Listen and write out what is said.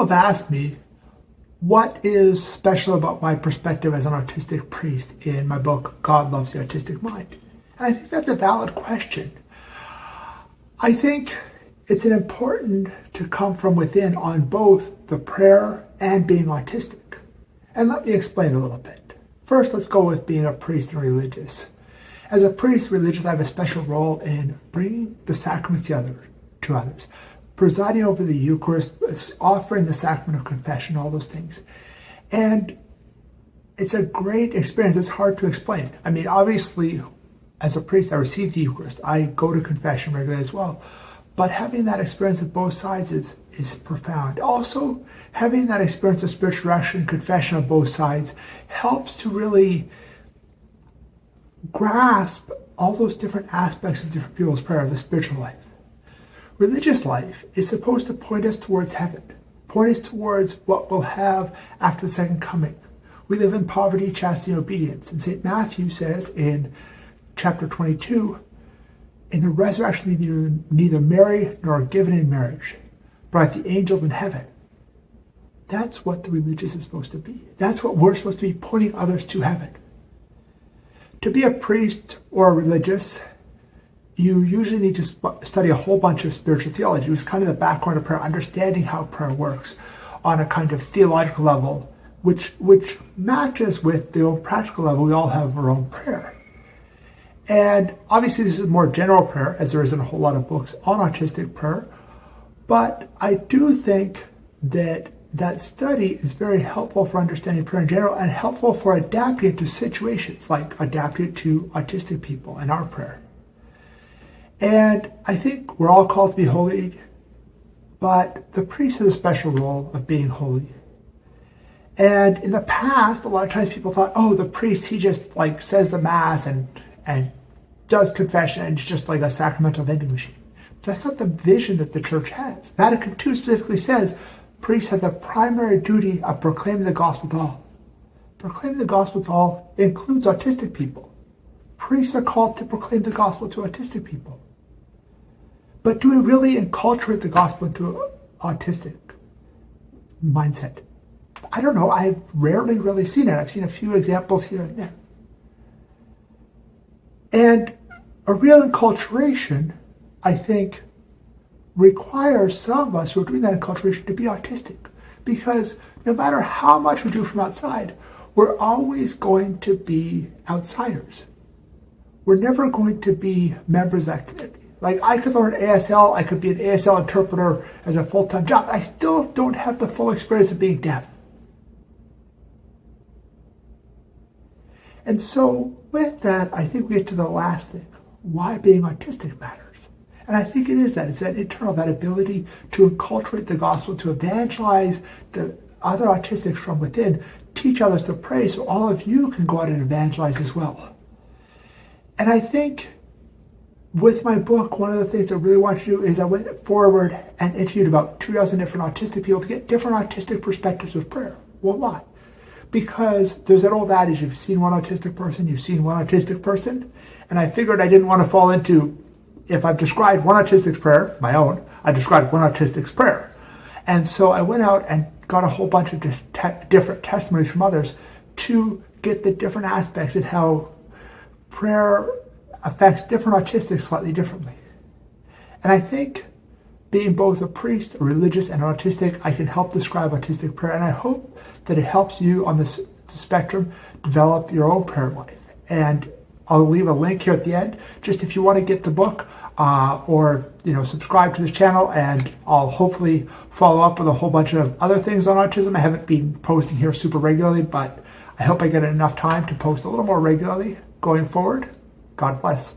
have asked me, what is special about my perspective as an autistic priest in my book, God Loves the Autistic Mind? And I think that's a valid question. I think it's important to come from within on both the prayer and being autistic. And let me explain a little bit. First, let's go with being a priest and religious. As a priest, religious, I have a special role in bringing the sacraments to others, presiding over the Eucharist, offering the sacrament of confession, all those things. And it's a great experience. It's hard to explain. I mean, obviously, as a priest, I receive the Eucharist. I go to confession regularly as well. But having that experience of both sides is profound. Also, having that experience of spiritual direction and confession on both sides helps to really grasp all those different aspects of different people's prayer of the spiritual life. Religious life is supposed to point us towards heaven, point us towards what we'll have after the second coming. We live in poverty, chastity, and obedience. And St. Matthew says in chapter 22, in the resurrection we neither marry nor are given in marriage, but like the angels in heaven. That's what the religious is supposed to be. That's what we're supposed to be, pointing others to heaven. To be a priest or a religious, you usually need to study a whole bunch of spiritual theology. It was kind of the background of prayer, understanding how prayer works on a kind of theological level, which matches with the own practical level. We all have our own prayer. And obviously this is more general prayer, as there isn't a whole lot of books on autistic prayer. But I do think that study is very helpful for understanding prayer in general and helpful for adapting it to situations, like adapting it to autistic people and our prayer. And I think we're all called to be holy, but the priest has a special role of being holy. And in the past, a lot of times people thought, oh, the priest, he just like says the mass and does confession, and it's just like a sacramental vending machine. That's not the vision that the church has. Vatican II specifically says priests have the primary duty of proclaiming the gospel to all. Proclaiming the gospel to all includes autistic people. Priests are called to proclaim the gospel to autistic people. But do we really enculturate the gospel into autistic mindset? I don't know. I've rarely really seen it. I've seen a few examples here and there. And a real enculturation, I think, requires some of us who are doing that enculturation to be autistic. Because no matter how much we do from outside, we're always going to be outsiders. We're never going to be members of that community. Like, I could learn ASL, I could be an ASL interpreter as a full-time job. I still don't have the full experience of being deaf. And so with that, I think we get to the last thing, why being autistic matters. And I think it is that. It's that internal, that ability to enculturate the gospel, to evangelize the other autistics from within, teach others to pray so all of you can go out and evangelize as well. And I think with my book, one of the things I really want to do is I went forward and interviewed about 2,000 different autistic people to get different autistic perspectives of prayer. Well, why? Because there's that old adage, if you've seen one autistic person, you've seen one autistic person. And I figured I didn't want to fall into, if I've described one autistic's prayer, my own, I described one autistic's prayer. And so I went out and got a whole bunch of different testimonies from others to get the different aspects and how prayer affects different autistics slightly differently. And I think being both a priest, a religious, and an autistic, I can help describe autistic prayer. And I hope that it helps you on this spectrum develop your own prayer life. And I'll leave a link here at the end, just if you want to get the book or subscribe to this channel, and I'll hopefully follow up with a whole bunch of other things on autism. I haven't been posting here super regularly, but I hope I get enough time to post a little more regularly going forward. God bless.